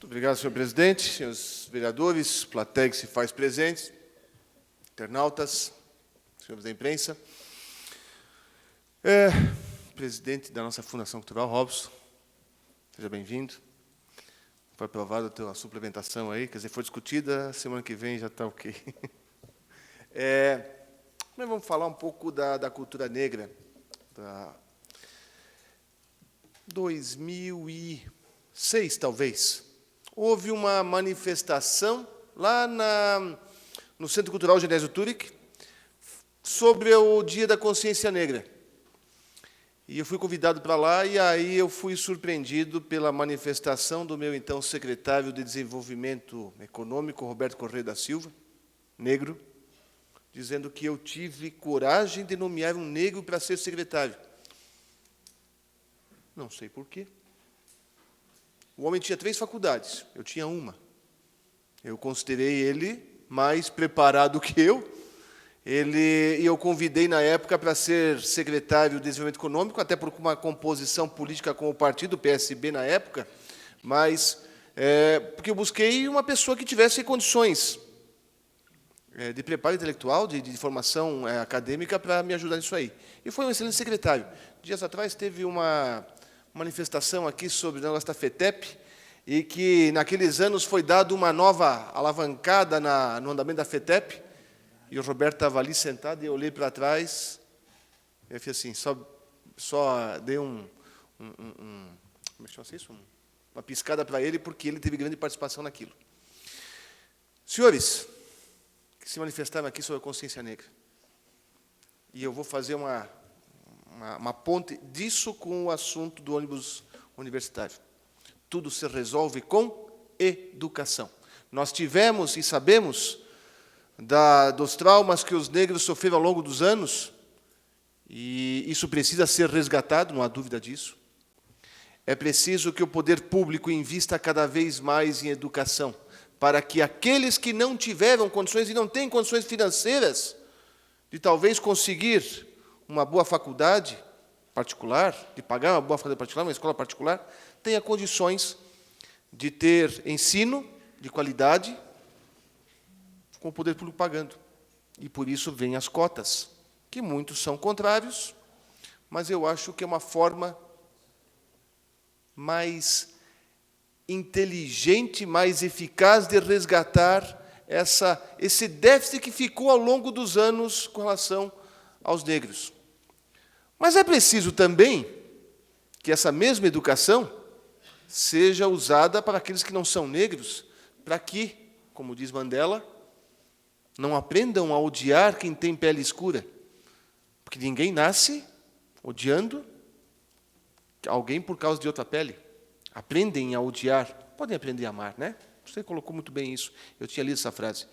Obrigado, senhor presidente, senhores vereadores, plateia que se faz presente, internautas, senhores da imprensa. Presidente da nossa Fundação Cultural, Robson, seja bem-vindo. Foi aprovada a tua suplementação aí, quer dizer, foi discutida, semana que vem já está ok. Nós vamos falar um pouco da cultura negra, da 2006, talvez. Houve uma manifestação lá no Centro Cultural Genésio Turic sobre o Dia da Consciência Negra. E eu fui convidado para lá, e aí eu fui surpreendido pela manifestação do meu então secretário de Desenvolvimento Econômico, Roberto Correia da Silva, negro, dizendo que eu tive coragem de nomear um negro para ser secretário. Não sei por quê. O homem tinha 3 faculdades, eu tinha uma. Eu considerei ele mais preparado que eu. E eu convidei, na época, para ser secretário de Desenvolvimento Econômico, até por uma composição política com o partido, o PSB, na época, mas porque eu busquei uma pessoa que tivesse condições de preparo intelectual, de formação acadêmica, para me ajudar nisso aí. E foi um excelente secretário. Dias atrás teve uma manifestação aqui sobre o negócio da FETEP, e que, naqueles anos, foi dado uma nova alavancada no andamento da FETEP, e o Roberto estava ali sentado, e eu olhei para trás, e eu fiz assim, só dei como é que chama isso? Uma piscada para ele, porque ele teve grande participação naquilo. Senhores, que se manifestaram aqui sobre a consciência negra, e eu vou fazer uma ponte disso com o assunto do ônibus universitário. Tudo se resolve com educação. Nós tivemos e sabemos dos traumas que os negros sofreram ao longo dos anos, e isso precisa ser resgatado, não há dúvida disso. É preciso que o poder público invista cada vez mais em educação, para que aqueles que não tiveram condições e não têm condições financeiras de talvez conseguir uma boa faculdade particular, de pagar uma boa faculdade particular, uma escola particular, tenha condições de ter ensino de qualidade com o poder público pagando. E por isso vêm as cotas, que muitos são contrários, mas eu acho que é uma forma mais inteligente, mais eficaz de resgatar esse déficit que ficou ao longo dos anos com relação aos negros. Mas é preciso também que essa mesma educação seja usada para aqueles que não são negros, para que, como diz Mandela, não aprendam a odiar quem tem pele escura, porque ninguém nasce odiando alguém por causa de outra pele. Aprendem a odiar, podem aprender a amar, né? Você colocou muito bem isso, eu tinha lido essa frase.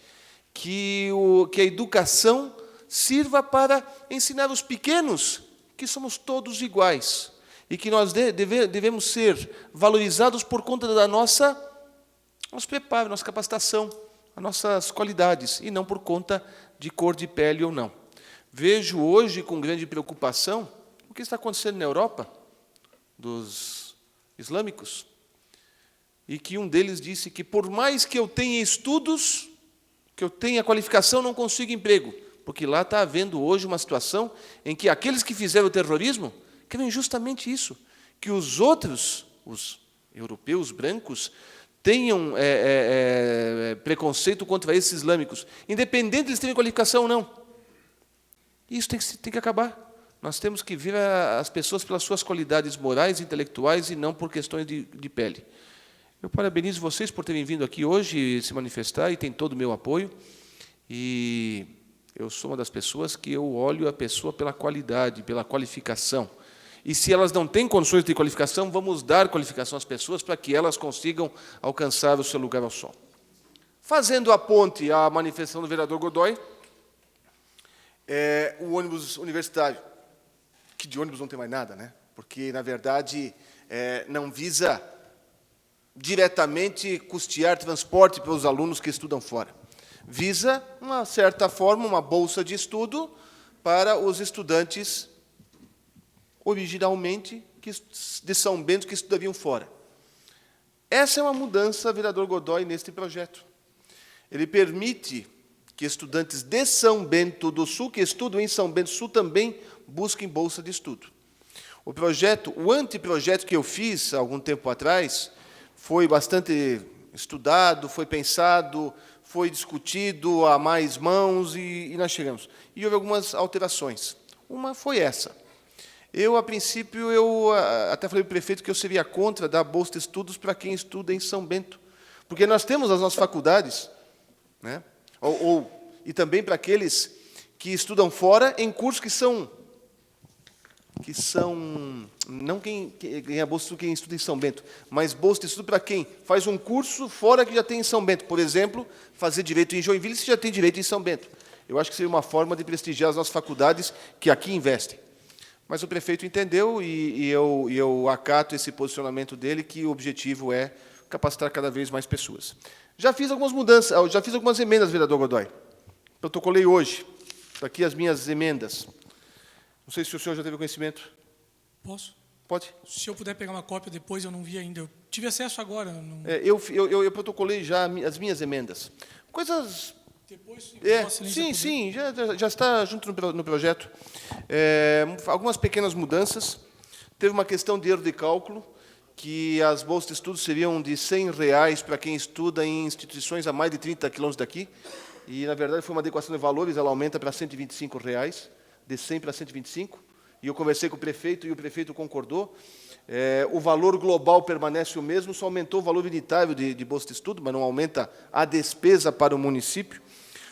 Que a educação sirva para ensinar os pequenos que somos todos iguais e que nós devemos ser valorizados por conta da nosso preparo, nossa capacitação, as nossas qualidades, e não por conta de cor de pele ou não. Vejo hoje com grande preocupação o que está acontecendo na Europa, dos islâmicos, e que um deles disse que, por mais que eu tenha estudos, que eu tenha qualificação, não consigo emprego, porque lá está havendo hoje uma situação em que aqueles que fizeram o terrorismo querem justamente isso, que os outros, os europeus brancos, tenham preconceito contra esses islâmicos, independente de eles terem qualificação ou não. Isso tem que acabar. Nós temos que ver as pessoas pelas suas qualidades morais e intelectuais e não por questões de pele. Eu parabenizo vocês por terem vindo aqui hoje se manifestar, e tem todo o meu apoio. E eu sou uma das pessoas que eu olho a pessoa pela qualidade, pela qualificação. E se elas não têm condições de qualificação, vamos dar qualificação às pessoas para que elas consigam alcançar o seu lugar ao sol. Fazendo a ponte à manifestação do vereador Godoy, o ônibus universitário, que de ônibus não tem mais nada, né? Porque, na verdade, não visa diretamente custear transporte para os alunos que estudam fora. Visa, uma certa forma, uma bolsa de estudo para os estudantes originalmente de São Bento que estudariam fora. Essa é uma mudança, vereador Godoy, neste projeto. Ele permite que estudantes de São Bento do Sul, que estudam em São Bento do Sul, também busquem bolsa de estudo. O anteprojeto que eu fiz há algum tempo atrás, foi bastante estudado, foi pensado, foi discutido a mais mãos e nós chegamos. E houve algumas alterações. Uma foi essa. A princípio, até falei para o prefeito que eu seria contra dar bolsa de estudos para quem estuda em São Bento. Porque nós temos as nossas faculdades, né? E também para aqueles que estudam fora em cursos que são não quem ganha bolsa de estudo quem estuda em São Bento, mas bolsa de estudo para quem faz um curso fora que já tem em São Bento. Por exemplo, fazer direito em Joinville, se já tem direito em São Bento. Eu acho que seria uma forma de prestigiar as nossas faculdades que aqui investem. Mas o prefeito entendeu e eu acato esse posicionamento dele, que o objetivo é capacitar cada vez mais pessoas. Já fiz algumas mudanças, já fiz algumas emendas, vereador Godoy. Protocolei hoje. Está aqui as minhas emendas. Não sei se o senhor já teve conhecimento. Posso? Pode. Se eu puder pegar uma cópia depois, eu não vi ainda. Eu tive acesso agora. Não... Eu protocolei já as minhas emendas. Coisas... Depois, sim, já está junto no projeto. Algumas pequenas mudanças. Teve uma questão de erro de cálculo, que as bolsas de estudo seriam de R$100 para quem estuda em instituições a mais de 30 quilômetros daqui. E, na verdade, foi uma adequação de valores, ela aumenta para R$125, de 100 para 125. E eu conversei com o prefeito, e o prefeito concordou. O valor global permanece o mesmo, só aumentou o valor unitário de bolsa de estudo, mas não aumenta a despesa para o município.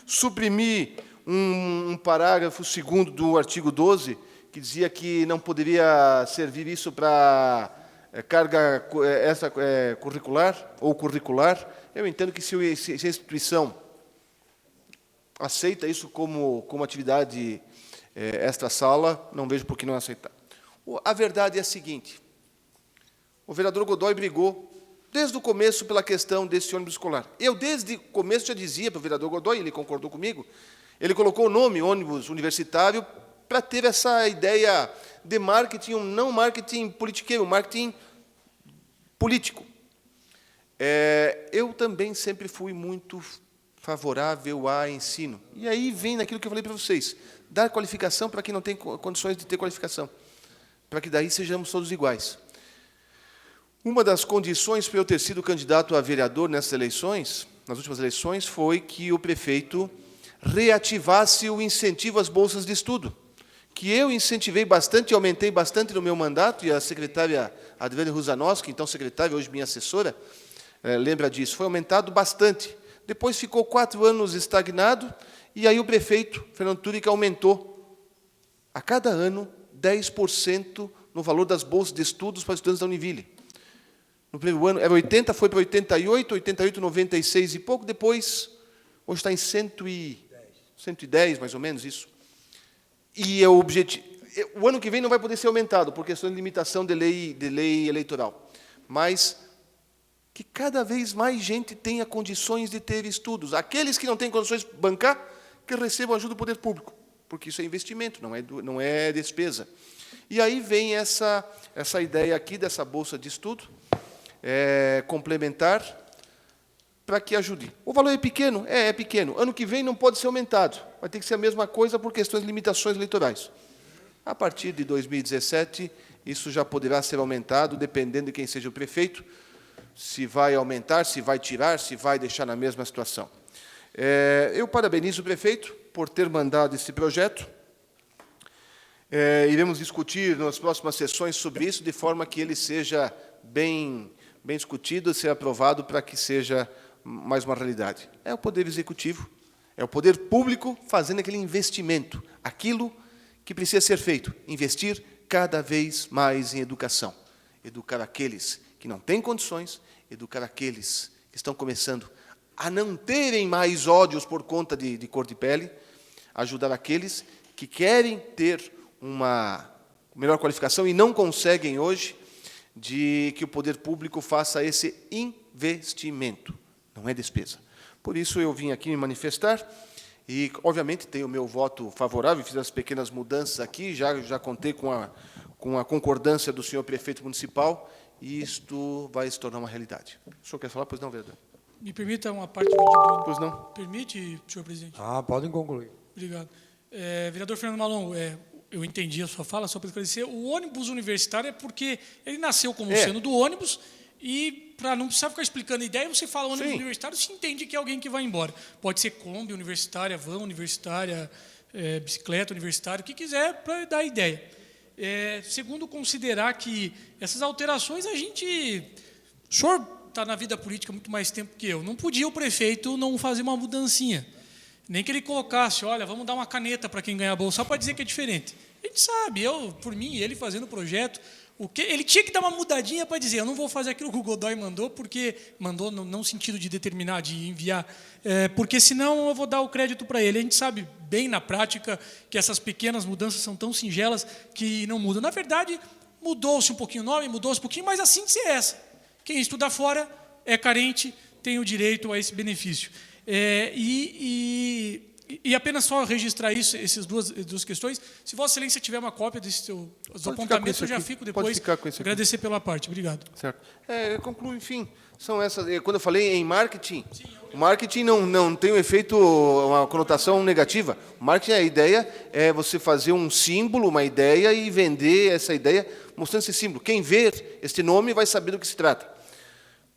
Suprimi um parágrafo 2º do artigo 12, que dizia que não poderia servir isso para carga curricular ou curricular. Eu entendo que se a instituição aceita isso como atividade extra-sala, não vejo por que não aceitar. A verdade é a seguinte: o vereador Godoy brigou desde o começo pela questão desse ônibus escolar. Eu, desde o começo, já dizia para o vereador Godoy, ele concordou comigo, ele colocou o nome ônibus universitário para ter essa ideia de marketing, não marketing politiqueiro, marketing político. Eu também sempre fui muito favorável a ensino. E aí vem naquilo que eu falei para vocês, dar qualificação para quem não tem condições de ter qualificação, para que daí sejamos todos iguais. Uma das condições para eu ter sido candidato a vereador nessas eleições, nas últimas eleições, foi que o prefeito reativasse o incentivo às bolsas de estudo, que eu incentivei bastante e aumentei bastante no meu mandato, e a secretária Adriane Ruzanowski, então secretária, hoje minha assessora, lembra disso, foi aumentado bastante. Depois ficou 4 anos estagnado, e aí o prefeito, Fernando Turica, aumentou a cada ano 10% no valor das bolsas de estudos para estudantes da Univille. No primeiro ano era 80, foi para 88, 96 e pouco, depois, hoje está em 110, mais ou menos, isso. E o ano que vem não vai poder ser aumentado, por questão de limitação de lei eleitoral. Mas que cada vez mais gente tenha condições de ter estudos. Aqueles que não têm condições de bancar, que recebam ajuda do poder público, porque isso é investimento, não é despesa. E aí vem essa ideia aqui dessa bolsa de estudo, complementar, para que ajude. O valor é pequeno? É pequeno. Ano que vem não pode ser aumentado. Vai ter que ser a mesma coisa por questões de limitações eleitorais. A partir de 2017, isso já poderá ser aumentado, dependendo de quem seja o prefeito, se vai aumentar, se vai tirar, se vai deixar na mesma situação. Eu parabenizo o prefeito por ter mandado esse projeto. Iremos discutir nas próximas sessões sobre isso, de forma que ele seja bem discutido, ser aprovado para que seja mais uma realidade. É o Poder Executivo, é o Poder Público fazendo aquele investimento, aquilo que precisa ser feito, investir cada vez mais em educação. Educar aqueles que não têm condições, educar aqueles que estão começando a não terem mais ódios por conta de cor de pele, ajudar aqueles que querem ter uma melhor qualificação e não conseguem hoje, de que o poder público faça esse investimento, não é despesa. Por isso eu vim aqui me manifestar e, obviamente, tenho o meu voto favorável, fiz as pequenas mudanças aqui, já contei com a concordância do senhor prefeito municipal e isto vai se tornar uma realidade. O senhor quer falar? Pois não, vereador? Me permita uma parte do... Pois não? Permite, senhor presidente? Podem concluir. Obrigado. Vereador Fernando Malon, eu entendi a sua fala, só para esclarecer, o ônibus universitário é porque ele nasceu como sendo do ônibus e, para não precisar ficar explicando a ideia, você fala ônibus universitário, se entende que é alguém que vai embora. Pode ser Kombi universitária, van universitária, bicicleta universitária, o que quiser para dar a ideia. Segundo, considerar que essas alterações a gente... O senhor está na vida política há muito mais tempo que eu. Não podia o prefeito não fazer uma mudancinha. Nem que ele colocasse, olha, vamos dar uma caneta para quem ganhar a bolsa, só para dizer que é diferente. A gente sabe, por mim, ele fazendo o projeto, ele tinha que dar uma mudadinha para dizer, eu não vou fazer aquilo que o Godoy mandou, porque mandou não sentido de determinar, de enviar, porque senão eu vou dar o crédito para ele. A gente sabe bem na prática que essas pequenas mudanças são tão singelas que não mudam. Na verdade, mudou-se um pouquinho o nome, mudou-se um pouquinho, mas assim de ser essa. Quem estuda fora é carente, tem o direito a esse benefício. E apenas só registrar essas duas questões. Se Vossa Excelência tiver uma cópia dos apontamentos, eu já fico depois. Pode ficar com esse aqui. Agradecer pela parte. Obrigado. Certo. Eu concluo, enfim, são essas. Quando eu falei em marketing, o marketing não tem um efeito, uma conotação negativa. O marketing, a ideia é você fazer um símbolo, uma ideia e vender essa ideia mostrando esse símbolo. Quem ver este nome vai saber do que se trata.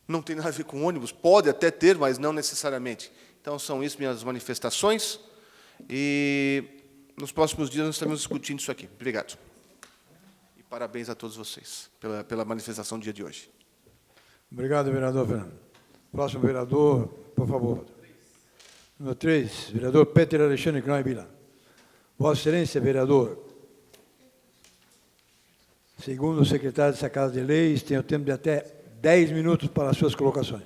Não tem nada a ver com ônibus, pode até ter, mas não necessariamente. Então, são isso minhas manifestações, e nos próximos dias nós estaremos discutindo isso aqui. Obrigado. E parabéns a todos vocês pela manifestação do dia de hoje. Obrigado, vereador Fernando. Próximo vereador, por favor. Número 3, vereador Peter Alexandre Knoibila. Vossa Excelência, vereador, segundo o secretário dessa Casa de Leis, tem o tempo de até 10 minutos para as suas colocações.